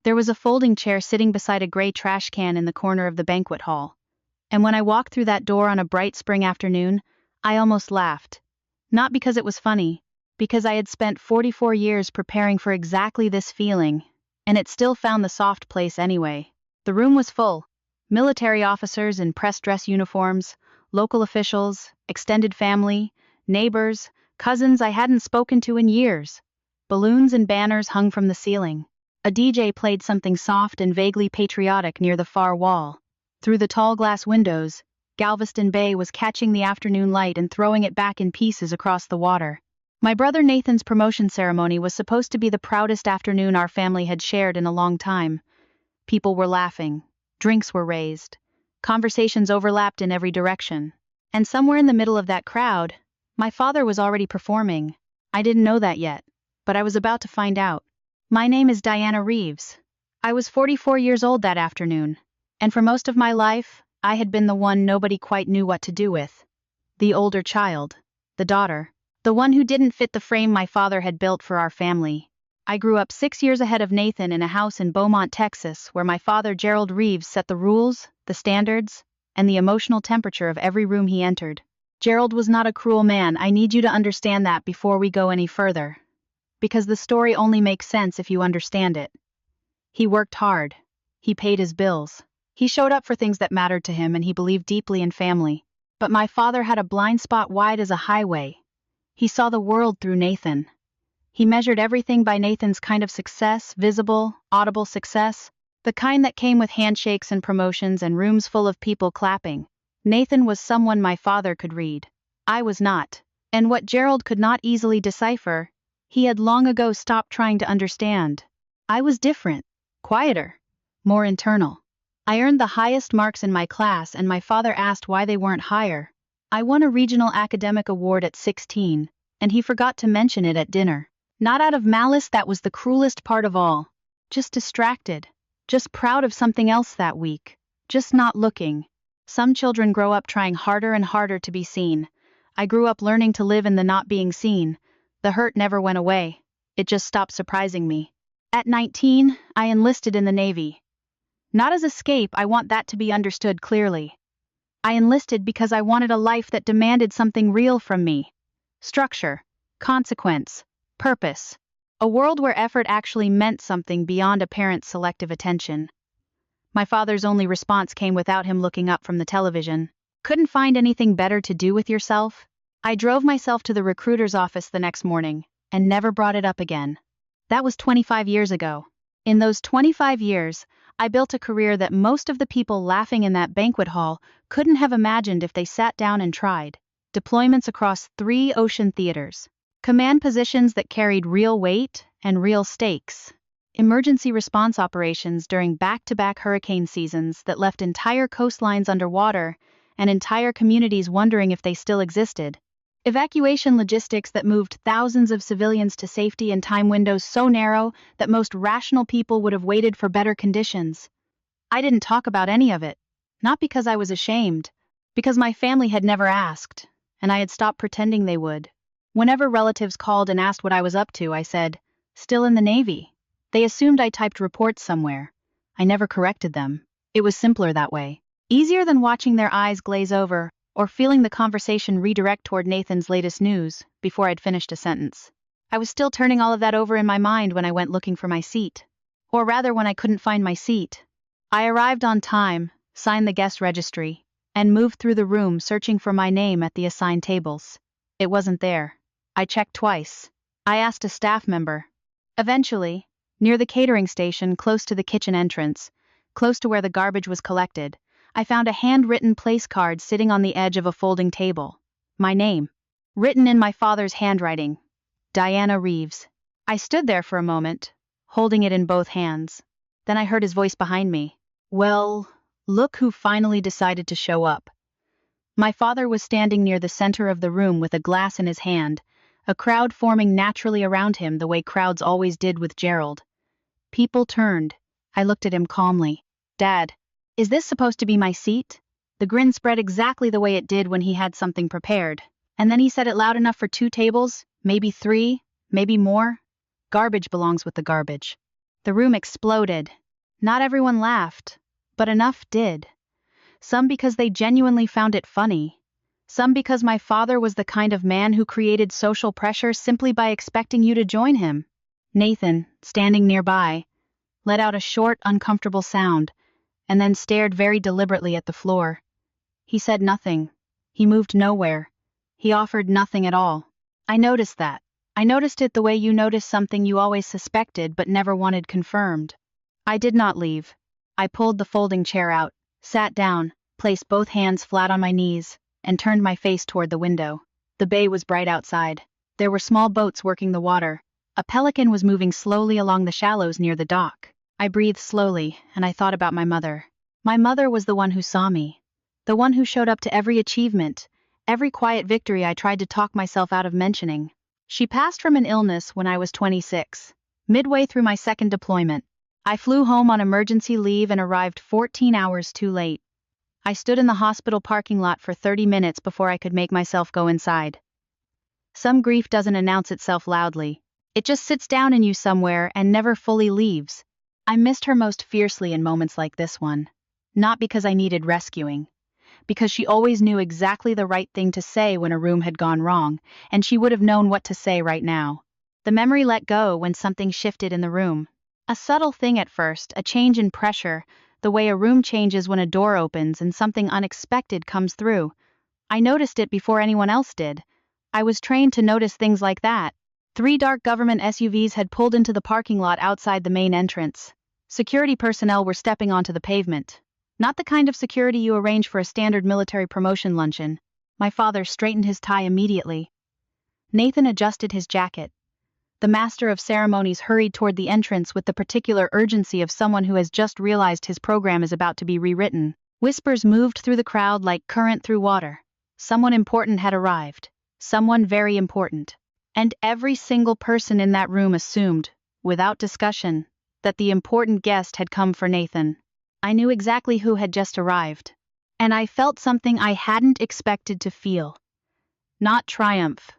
There was a folding chair sitting beside a gray trash can in the corner of the banquet hall. And when I walked through that door on a bright spring afternoon, I almost laughed. Not because it was funny, because I had spent 44 years preparing for exactly this feeling, and it still found the soft place anyway. The room was full. Military officers in press dress uniforms, local officials, extended family, neighbors, cousins I hadn't spoken to in years. Balloons and banners hung from the ceiling. A DJ played something soft and vaguely patriotic near the far wall. Through the tall glass windows, Galveston Bay was catching the afternoon light and throwing it back in pieces across the water. My brother Nathan's promotion ceremony was supposed to be the proudest afternoon our family had shared in a long time. People were laughing. Drinks were raised. Conversations overlapped in every direction. And somewhere in the middle of that crowd, my father was already performing. I didn't know that yet, but I was about to find out. My name is Diana Reeves. I was 44 years old that afternoon, and for most of my life, I had been the one nobody quite knew what to do with. The older child. The daughter. The one who didn't fit the frame my father had built for our family. I grew up 6 years ahead of Nathan in a house in Beaumont, Texas, where my father Gerald Reeves set the rules, the standards, and the emotional temperature of every room he entered. Gerald was not a cruel man. I need you to understand that before we go any further. Because the story only makes sense if you understand it. He worked hard. He paid his bills. He showed up for things that mattered to him, and he believed deeply in family. But my father had a blind spot wide as a highway. He saw the world through Nathan. He measured everything by Nathan's kind of success, visible, audible success, the kind that came with handshakes and promotions and rooms full of people clapping. Nathan was someone my father could read. I was not. And what Gerald could not easily decipher, he had long ago stopped trying to understand. I was different, quieter, more internal. I earned the highest marks in my class, and my father asked why they weren't higher. I won a regional academic award at 16, and he forgot to mention it at dinner. Not out of malice, that was the cruelest part of all. Just distracted. Just proud of something else that week. Just not looking. Some children grow up trying harder and harder to be seen. I grew up learning to live in the not being seen. The hurt never went away. It just stopped surprising me. At 19, I enlisted in the Navy. Not as escape, I want that to be understood clearly. I enlisted because I wanted a life that demanded something real from me. Structure, consequence, purpose. A world where effort actually meant something beyond a parent's selective attention. My father's only response came without him looking up from the television. Couldn't find anything better to do with yourself? I drove myself to the recruiter's office the next morning, and never brought it up again. That was 25 years ago. In those 25 years, I built a career that most of the people laughing in that banquet hall couldn't have imagined if they sat down and tried. Deployments across 3 ocean theaters. Command positions that carried real weight and real stakes. Emergency response operations during back-to-back hurricane seasons that left entire coastlines underwater and entire communities wondering if they still existed. Evacuation logistics that moved thousands of civilians to safety in time windows so narrow that most rational people would have waited for better conditions. I didn't talk about any of it. Not because I was ashamed, because my family had never asked, and I had stopped pretending they would. Whenever relatives called and asked what I was up to, I said, "Still in the Navy." They assumed I typed reports somewhere. I never corrected them. It was simpler that way. Easier than watching their eyes glaze over, or feeling the conversation redirect toward Nathan's latest news before I'd finished a sentence. I was still turning all of that over in my mind when I went looking for my seat. Or rather, when I couldn't find my seat. I arrived on time, signed the guest registry, and moved through the room searching for my name at the assigned tables. It wasn't there. I checked twice. I asked a staff member. Eventually, near the catering station close to the kitchen entrance, close to where the garbage was collected, I found a handwritten place card sitting on the edge of a folding table. My name. Written in my father's handwriting. Diana Reeves. I stood there for a moment, holding it in both hands. Then I heard his voice behind me. "Well, look who finally decided to show up." My father was standing near the center of the room with a glass in his hand, a crowd forming naturally around him the way crowds always did with Gerald. People turned. I looked at him calmly. "Dad, is this supposed to be my seat?" The grin spread exactly the way it did when he had something prepared. And then he said it loud enough for 2 tables, maybe 3, maybe more. "Garbage belongs with the garbage." The room exploded. Not everyone laughed, but enough did. Some because they genuinely found it funny. Some because my father was the kind of man who created social pressure simply by expecting you to join him. Nathan, standing nearby, let out a short, uncomfortable sound, and then stared very deliberately at the floor. He said nothing. He moved nowhere. He offered nothing at all. I noticed that. I noticed it the way you notice something you always suspected but never wanted confirmed. I did not leave. I pulled the folding chair out, sat down, placed both hands flat on my knees, and turned my face toward the window. The bay was bright outside. There were small boats working the water. A pelican was moving slowly along the shallows near the dock. I breathed slowly, and I thought about my mother. My mother was the one who saw me. The one who showed up to every achievement, every quiet victory I tried to talk myself out of mentioning. She passed from an illness when I was 26. Midway through my second deployment, I flew home on emergency leave and arrived 14 hours too late. I stood in the hospital parking lot for 30 minutes before I could make myself go inside. Some grief doesn't announce itself loudly. It just sits down in you somewhere and never fully leaves. I missed her most fiercely in moments like this one. Not because I needed rescuing. Because she always knew exactly the right thing to say when a room had gone wrong, and she would have known what to say right now. The memory let go when something shifted in the room. A subtle thing at first, a change in pressure, the way a room changes when a door opens and something unexpected comes through. I noticed it before anyone else did. I was trained to notice things like that. 3 dark government SUVs had pulled into the parking lot outside the main entrance. Security personnel were stepping onto the pavement. Not the kind of security you arrange for a standard military promotion luncheon. My father straightened his tie immediately. Nathan adjusted his jacket. The master of ceremonies hurried toward the entrance with the particular urgency of someone who has just realized his program is about to be rewritten. Whispers moved through the crowd like current through water. Someone important had arrived. Someone very important. And every single person in that room assumed, without discussion, that the important guest had come for Nathan. I knew exactly who had just arrived. And I felt something I hadn't expected to feel. Not triumph.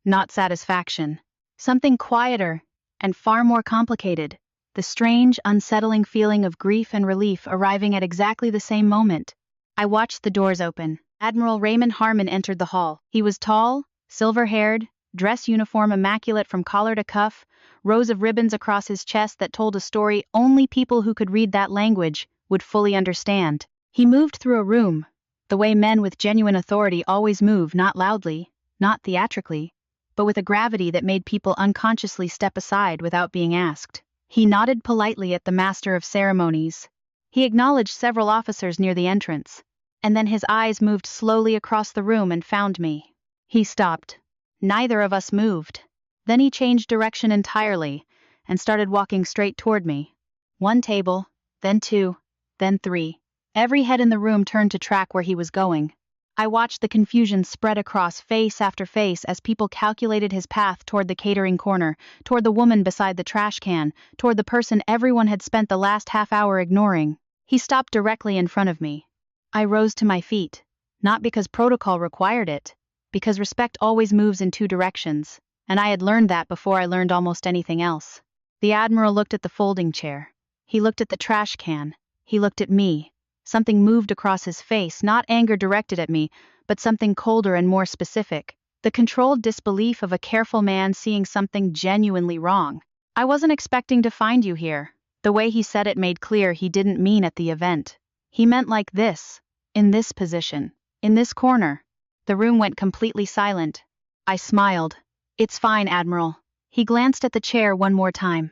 Not satisfaction. Something quieter and far more complicated. The strange, unsettling feeling of grief and relief arriving at exactly the same moment. I watched the doors open. Admiral Raymond Harmon entered the hall. He was tall, silver-haired, dress uniform immaculate from collar to cuff, rows of ribbons across his chest that told a story only people who could read that language would fully understand. He moved through a room, the way men with genuine authority always move, not loudly, not theatrically, but with a gravity that made people unconsciously step aside without being asked. He nodded politely at the master of ceremonies. He acknowledged several officers near the entrance, and then his eyes moved slowly across the room and found me. He stopped. Neither of us moved. Then he changed direction entirely and started walking straight toward me. 1 table, then 2, then 3. Every head in the room turned to track where he was going. I watched the confusion spread across face after face as people calculated his path toward the catering corner, toward the woman beside the trash can, toward the person everyone had spent the last half hour ignoring. He stopped directly in front of me. I rose to my feet, not because protocol required it, because respect always moves in 2 directions, and I had learned that before I learned almost anything else. The Admiral looked at the folding chair. He looked at the trash can. He looked at me. Something moved across his face, not anger directed at me, but something colder and more specific. The controlled disbelief of a careful man seeing something genuinely wrong. I wasn't expecting to find you here. The way he said it made clear he didn't mean at the event. He meant like this, in this position, in this corner. The room went completely silent. I smiled. It's fine, Admiral. He glanced at the chair one more time.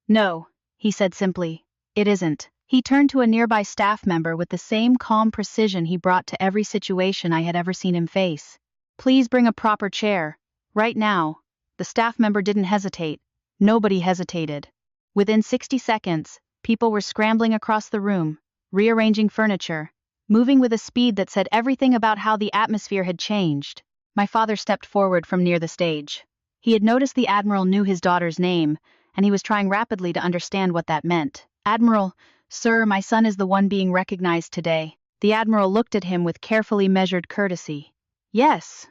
No, he said simply. It isn't. He turned to a nearby staff member with the same calm precision he brought to every situation I had ever seen him face. Please bring a proper chair. Right now. The staff member didn't hesitate. Nobody hesitated. Within 60 seconds, people were scrambling across the room, rearranging furniture, moving with a speed that said everything about how the atmosphere had changed. My father stepped forward from near the stage. He had noticed the Admiral knew his daughter's name, and he was trying rapidly to understand what that meant. Admiral, sir, my son is the one being recognized today. The Admiral looked at him with carefully measured courtesy. Yes,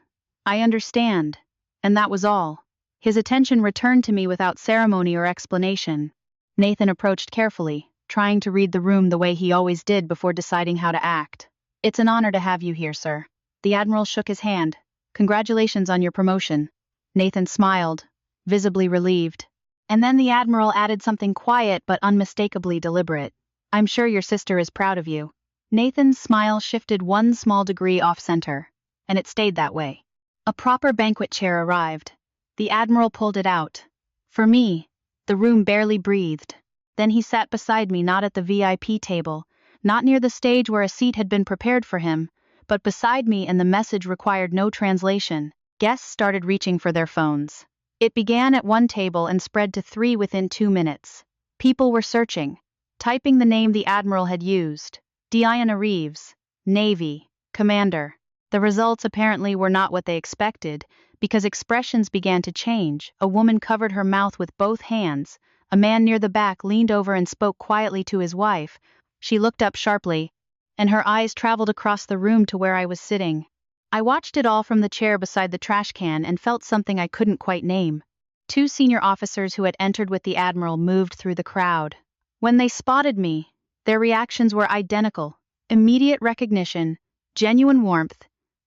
I understand. And that was all. His attention returned to me without ceremony or explanation. Nathan approached carefully, trying to read the room the way he always did before deciding how to act. "It's an honor to have you here, sir." The Admiral shook his hand. "Congratulations on your promotion." Nathan smiled, visibly relieved. And then the Admiral added something quiet but unmistakably deliberate. "I'm sure your sister is proud of you." Nathan's smile shifted one small degree off-center, and it stayed that way. A proper banquet chair arrived. The Admiral pulled it out. For me, the room barely breathed. Then he sat beside me, not at the VIP table, not near the stage where a seat had been prepared for him, but beside me, and the message required no translation. Guests started reaching for their phones. It began at one table and spread to 3 within 2 minutes. People were searching, typing the name the Admiral had used. Diana Reeves, Navy, Commander. The results apparently were not what they expected, because expressions began to change. A woman covered her mouth with both hands. A man near the back leaned over and spoke quietly to his wife. She looked up sharply, and her eyes traveled across the room to where I was sitting. I watched it all from the chair beside the trash can and felt something I couldn't quite name. 2 senior officers who had entered with the Admiral moved through the crowd. When they spotted me, their reactions were identical. Immediate recognition, genuine warmth,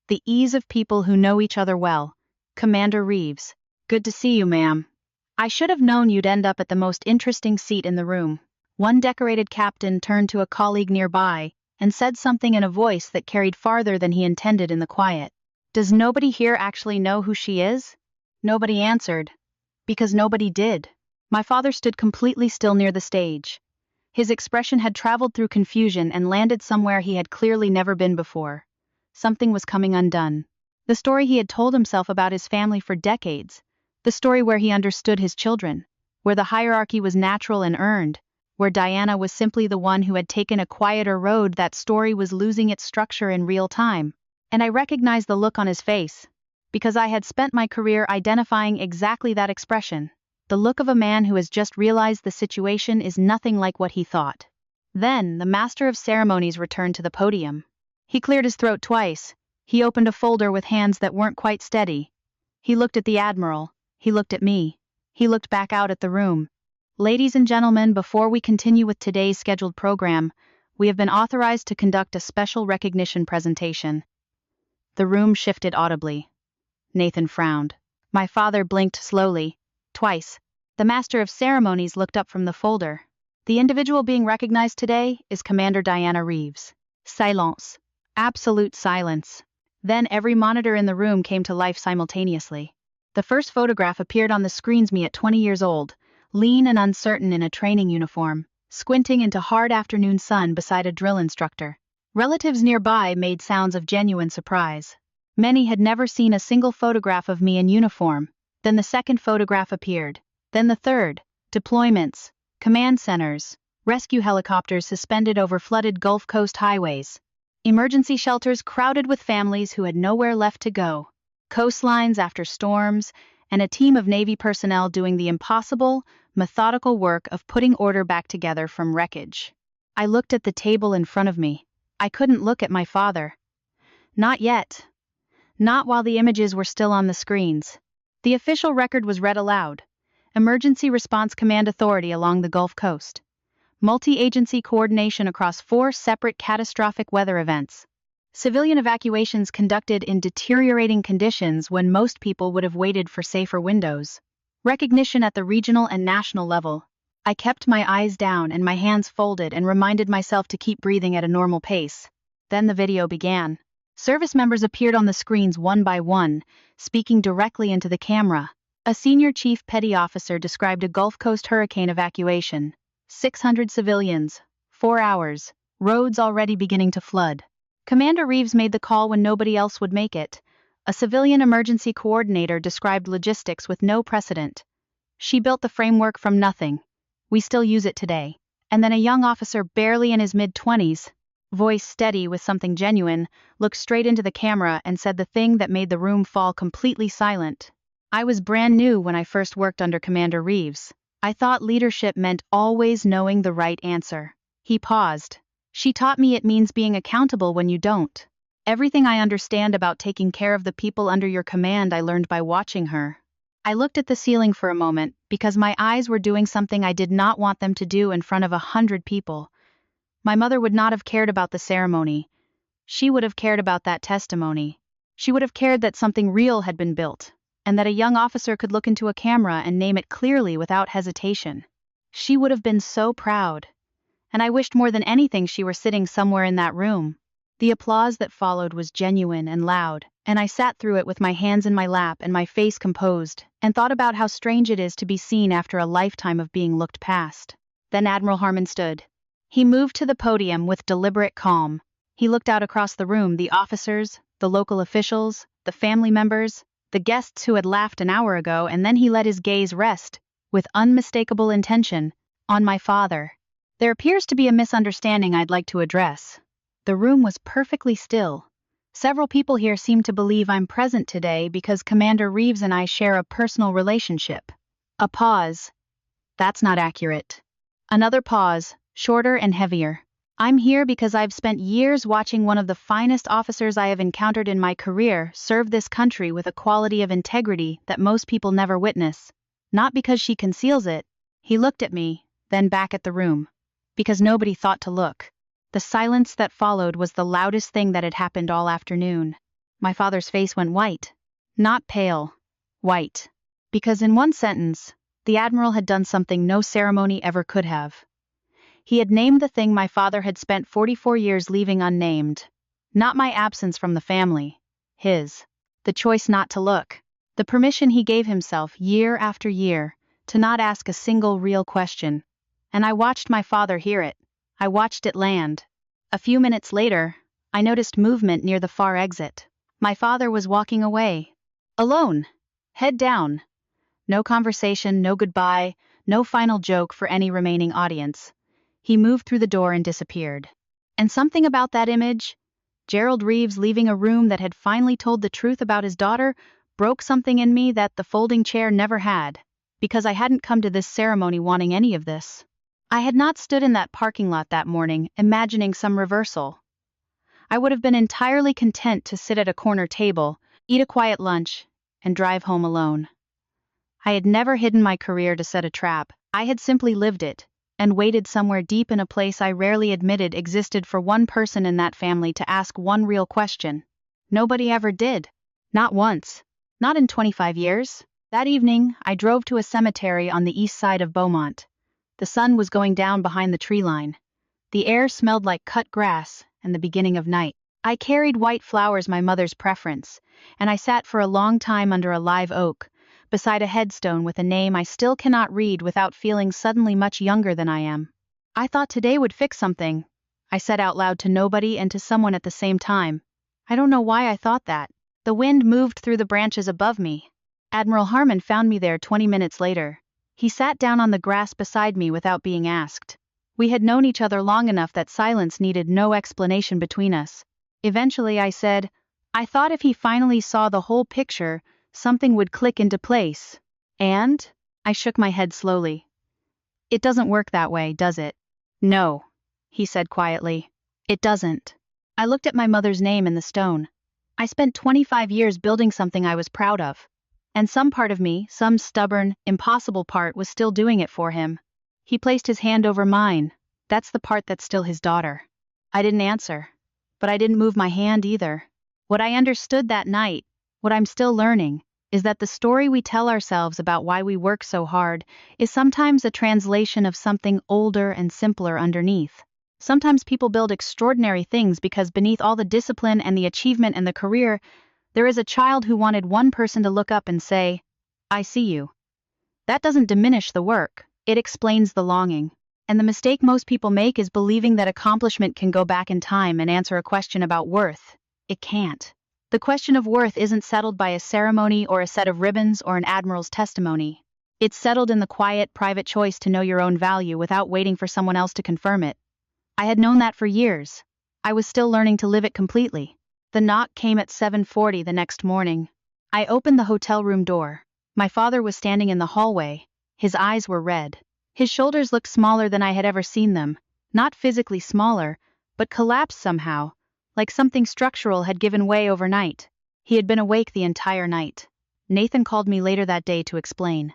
the ease of people who know each other well. "Commander Reeves, good to see you, ma'am. I should have known you'd end up at the most interesting seat in the room." One decorated captain turned to a colleague nearby and said something in a voice that carried farther than he intended in the quiet. "Does nobody here actually know who she is?" Nobody answered, because nobody did. My father stood completely still near the stage. His expression had traveled through confusion and landed somewhere he had clearly never been before. Something was coming undone. The story he had told himself about his family for decades, the story where he understood his children, where the hierarchy was natural and earned, where Diana was simply the one who had taken a quieter road, that story was losing its structure in real time. And I recognized the look on his face, because I had spent my career identifying exactly that expression, the look of a man who has just realized the situation is nothing like what he thought. Then, the Master of Ceremonies returned to the podium. He cleared his throat twice. He opened a folder with hands that weren't quite steady. He looked at the Admiral. He looked at me. He looked back out at the room. "Ladies and gentlemen, before we continue with today's scheduled program, we have been authorized to conduct a special recognition presentation." The room shifted audibly. Nathan frowned. My father blinked slowly, twice. The Master of Ceremonies looked up from the folder. "The individual being recognized today is Commander Diana Reeves." Silence. Absolute silence. Then every monitor in the room came to life simultaneously. The first photograph appeared on the screens, me at 20 years old, lean and uncertain in a training uniform, squinting into hard afternoon sun beside a drill instructor. Relatives nearby made sounds of genuine surprise. Many had never seen a single photograph of me in uniform. Then the second photograph appeared. Then the third. Deployments, command centers, rescue helicopters suspended over flooded Gulf Coast highways, emergency shelters crowded with families who had nowhere left to go, coastlines after storms, and a team of Navy personnel doing the impossible, methodical work of putting order back together from wreckage. I looked at the table in front of me. I couldn't look at my father. Not yet. Not while the images were still on the screens. The official record was read aloud. Emergency Response Command Authority along the Gulf Coast. Multi-agency coordination across 4 separate catastrophic weather events. Civilian evacuations conducted in deteriorating conditions when most people would have waited for safer windows. Recognition at the regional and national level. I kept my eyes down and my hands folded and reminded myself to keep breathing at a normal pace. Then the video began. Service members appeared on the screens one by one, speaking directly into the camera. A senior chief petty officer described a Gulf Coast hurricane evacuation. 600 civilians, 4 hours, roads already beginning to flood. Commander Reeves made the call when nobody else would make it. A civilian emergency coordinator described logistics with no precedent. She built the framework from nothing. We still use it today. And then a young officer barely in his mid-20s, voice steady with something genuine, looked straight into the camera and said the thing that made the room fall completely silent. "I was brand new when I first worked under Commander Reeves. I thought leadership meant always knowing the right answer." He paused. "She taught me it means being accountable when you don't. Everything I understand about taking care of the people under your command I learned by watching her." I looked at the ceiling for a moment, because my eyes were doing something I did not want them to do in front of 100 people. My mother would not have cared about the ceremony. She would have cared about that testimony. She would have cared that something real had been built, and that a young officer could look into a camera and name it clearly without hesitation. She would have been so proud. And I wished more than anything she were sitting somewhere in that room. The applause that followed was genuine and loud, and I sat through it with my hands in my lap and my face composed, and thought about how strange it is to be seen after a lifetime of being looked past. Then Admiral Harmon stood. He moved to the podium with deliberate calm. He looked out across the room, the officers, the local officials, the family members, the guests who had laughed an hour ago, and then he let his gaze rest, with unmistakable intention, on my father. There appears to be a misunderstanding I'd like to address. The room was perfectly still. Several people here seem to believe I'm present today because Commander Reeves and I share a personal relationship. A pause. That's not accurate. Another pause, shorter and heavier. I'm here because I've spent years watching one of the finest officers I have encountered in my career serve this country with a quality of integrity that most people never witness. Not because she conceals it. He looked at me, then back at the room. Because nobody thought to look. The silence that followed was the loudest thing that had happened all afternoon. My father's face went white. Not pale. White. Because in one sentence, the Admiral had done something no ceremony ever could have. He had named the thing my father had spent 44 years leaving unnamed. Not my absence from the family. His. The choice not to look. The permission he gave himself year after year to not ask a single real question. And I watched my father hear it. I watched it land. A few minutes later, I noticed movement near the far exit. My father was walking away. Alone. Head down. No conversation, no goodbye, no final joke for any remaining audience. He moved through the door and disappeared. And something about that image, Gerald Reeves leaving a room that had finally told the truth about his daughter, broke something in me that the folding chair never had, because I hadn't come to this ceremony wanting any of this. I had not stood in that parking lot that morning, imagining some reversal. I would have been entirely content to sit at a corner table, eat a quiet lunch, and drive home alone. I had never hidden my career to set a trap. I had simply lived it, and waited somewhere deep in a place I rarely admitted existed for one person in that family to ask one real question. Nobody ever did. Not once. Not in 25 years. That evening, I drove to a cemetery on the east side of Beaumont. The sun was going down behind the tree line. The air smelled like cut grass and the beginning of night. I carried white flowers, my mother's preference, and I sat for a long time under a live oak, beside a headstone with a name I still cannot read without feeling suddenly much younger than I am. I thought today would fix something. I said out loud to nobody and to someone at the same time. I don't know why I thought that. The wind moved through the branches above me. Admiral Harmon found me there 20 minutes later. He sat down on the grass beside me without being asked. We had known each other long enough that silence needed no explanation between us. Eventually I said, I thought if he finally saw the whole picture, something would click into place. And? I shook my head slowly. It doesn't work that way, does it? No, he said quietly. It doesn't. I looked at my mother's name in the stone. I spent 25 years building something I was proud of. And some part of me, some stubborn, impossible part, was still doing it for him. He placed his hand over mine. That's the part that's still his daughter. I didn't answer. But I didn't move my hand either. What I understood that night, what I'm still learning, is that the story we tell ourselves about why we work so hard is sometimes a translation of something older and simpler underneath. Sometimes people build extraordinary things because beneath all the discipline and the achievement and the career, there is a child who wanted one person to look up and say, I see you. That doesn't diminish the work, it explains the longing. And the mistake most people make is believing that accomplishment can go back in time and answer a question about worth. It can't. The question of worth isn't settled by a ceremony or a set of ribbons or an admiral's testimony. It's settled in the quiet, private choice to know your own value without waiting for someone else to confirm it. I had known that for years. I was still learning to live it completely. The knock came at 7:40 the next morning. I opened the hotel room door. My father was standing in the hallway. His eyes were red. His shoulders looked smaller than I had ever seen them. Not physically smaller, but collapsed somehow, like something structural had given way overnight. He had been awake the entire night. Nathan called me later that day to explain.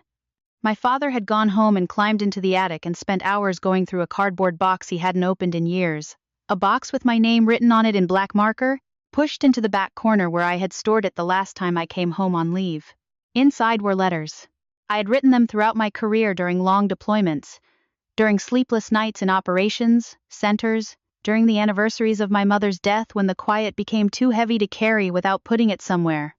My father had gone home and climbed into the attic and spent hours going through a cardboard box he hadn't opened in years. A box with my name written on it in black marker, pushed into the back corner where I had stored it the last time I came home on leave. Inside were letters. I had written them throughout my career during long deployments, during sleepless nights in operations, centers, during the anniversaries of my mother's death when the quiet became too heavy to carry without putting it somewhere.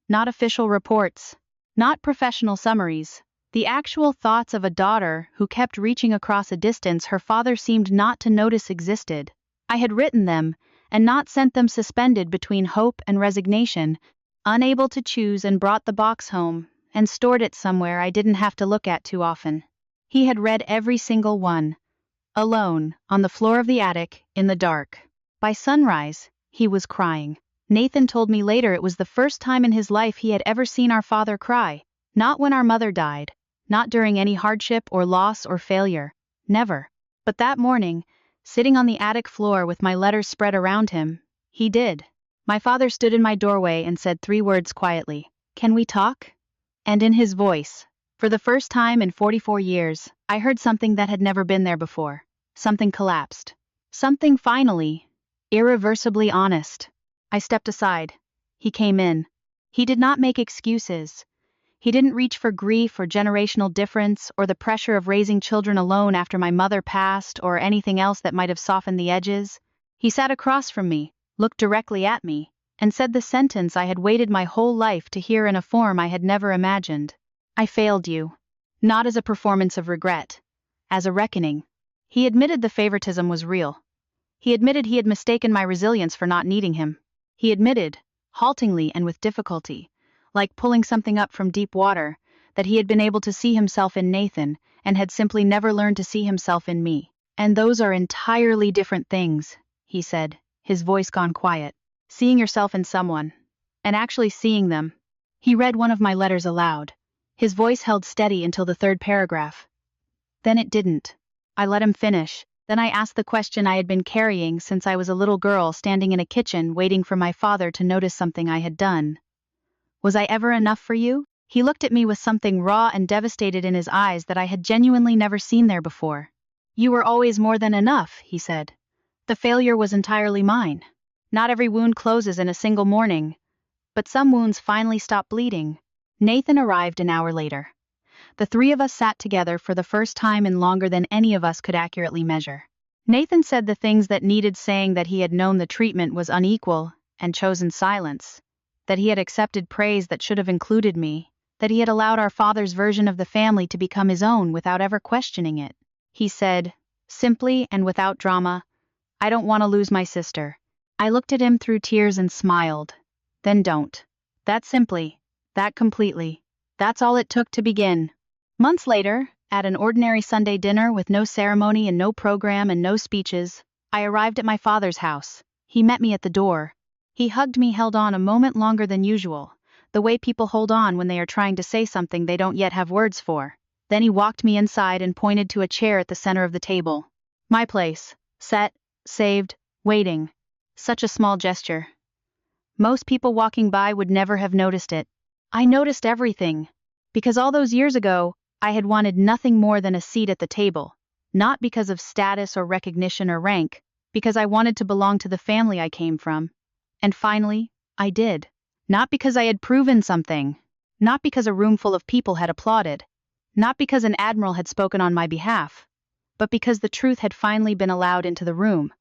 Not official reports. Not professional summaries. The actual thoughts of a daughter who kept reaching across a distance her father seemed not to notice existed. I had written them, and not sent them suspended between hope and resignation, unable to choose, and brought the box home, and stored it somewhere I didn't have to look at too often. He had read every single one. Alone, on the floor of the attic, in the dark. By sunrise, he was crying. Nathan told me later it was the first time in his life he had ever seen our father cry. Not when our mother died. Not during any hardship or loss or failure. Never. But that morning, sitting on the attic floor with my letters spread around him, he did. My father stood in my doorway and said 3 words quietly. "Can we talk?" And in his voice, for the first time in 44 years, I heard something that had never been there before. Something collapsed. Something finally, irreversibly honest. I stepped aside. He came in. He did not make excuses. He didn't reach for grief or generational difference or the pressure of raising children alone after my mother passed or anything else that might have softened the edges. He sat across from me, looked directly at me, and said the sentence I had waited my whole life to hear in a form I had never imagined. "I failed you." Not as a performance of regret. As a reckoning. He admitted the favoritism was real. He admitted he had mistaken my resilience for not needing him. He admitted, haltingly and with difficulty, like pulling something up from deep water, that he had been able to see himself in Nathan and had simply never learned to see himself in me. "And those are entirely different things," he said, his voice gone quiet. "Seeing yourself in someone, and actually seeing them." He read one of my letters aloud. His voice held steady until the 3rd paragraph. Then it didn't. I let him finish. Then I asked the question I had been carrying since I was a little girl standing in a kitchen waiting for my father to notice something I had done. "Was I ever enough for you?" He looked at me with something raw and devastated in his eyes that I had genuinely never seen there before. "You were always more than enough," he said. "The failure was entirely mine. Not every wound closes in a single morning, but some wounds finally stop bleeding." Nathan arrived an hour later. The 3 of us sat together for the first time in longer than any of us could accurately measure. Nathan said the things that needed saying, that he had known the treatment was unequal and chosen silence, that he had accepted praise that should have included me, that he had allowed our father's version of the family to become his own without ever questioning it. He said, simply and without drama, "I don't want to lose my sister." I looked at him through tears and smiled. "Then don't." That simply, that completely. That's all it took to begin. Months later, at an ordinary Sunday dinner with no ceremony and no program and no speeches, I arrived at my father's house. He met me at the door. He hugged me, held on a moment longer than usual, the way people hold on when they are trying to say something they don't yet have words for. Then he walked me inside and pointed to a chair at the center of the table. My place. Set, saved, waiting. Such a small gesture. Most people walking by would never have noticed it. I noticed everything. Because all those years ago, I had wanted nothing more than a seat at the table. Not because of status or recognition or rank, because I wanted to belong to the family I came from. And finally, I did. Not because I had proven something. Not because a room full of people had applauded. Not because an admiral had spoken on my behalf. But because the truth had finally been allowed into the room.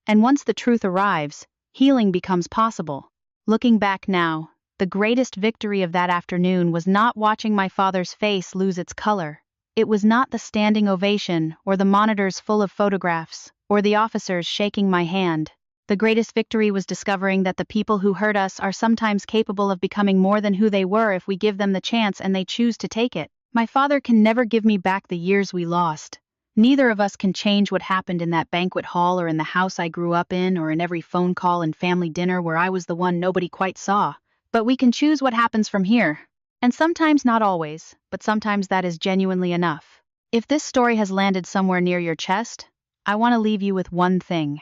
And once the truth arrives, healing becomes possible. Looking back now, the greatest victory of that afternoon was not watching my father's face lose its color. It was not the standing ovation, or the monitors full of photographs, or the officers shaking my hand. The greatest victory was discovering that the people who hurt us are sometimes capable of becoming more than who they were if we give them the chance and they choose to take it. My father can never give me back the years we lost. Neither of us can change what happened in that banquet hall or in the house I grew up in or in every phone call and family dinner where I was the one nobody quite saw. But we can choose what happens from here. And sometimes, not always, but sometimes that is genuinely enough. If this story has landed somewhere near your chest, I want to leave you with one thing.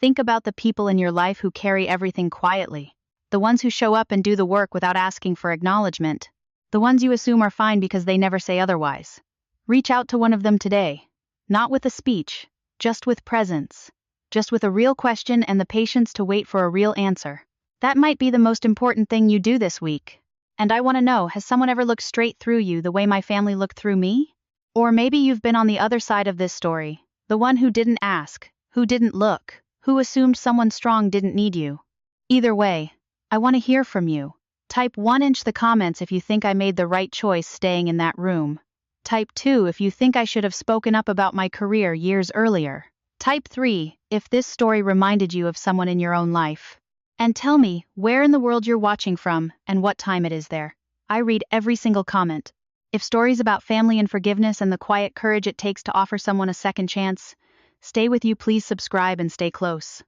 Think about the people in your life who carry everything quietly. The ones who show up and do the work without asking for acknowledgement. The ones you assume are fine because they never say otherwise. Reach out to one of them today. Not with a speech, just with presence. Just with a real question and the patience to wait for a real answer. That might be the most important thing you do this week. And I want to know, has someone ever looked straight through you the way my family looked through me? Or maybe you've been on the other side of this story, the one who didn't ask, who didn't look, who assumed someone strong didn't need you. Either way, I want to hear from you. Type 1 in the comments if you think I made the right choice staying in that room. Type 2 if you think I should have spoken up about my career years earlier. Type 3 if this story reminded you of someone in your own life. And tell me where in the world you're watching from and what time it is there. I read every single comment. If stories about family and forgiveness and the quiet courage it takes to offer someone a second chance stay with you, please subscribe and stay close.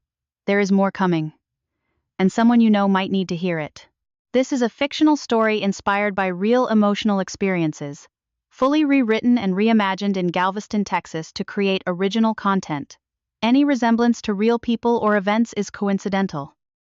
There is more coming. And someone you know might need to hear it. This is a fictional story inspired by real emotional experiences, fully rewritten and reimagined in Galveston, Texas to create original content. Any resemblance to real people or events is coincidental.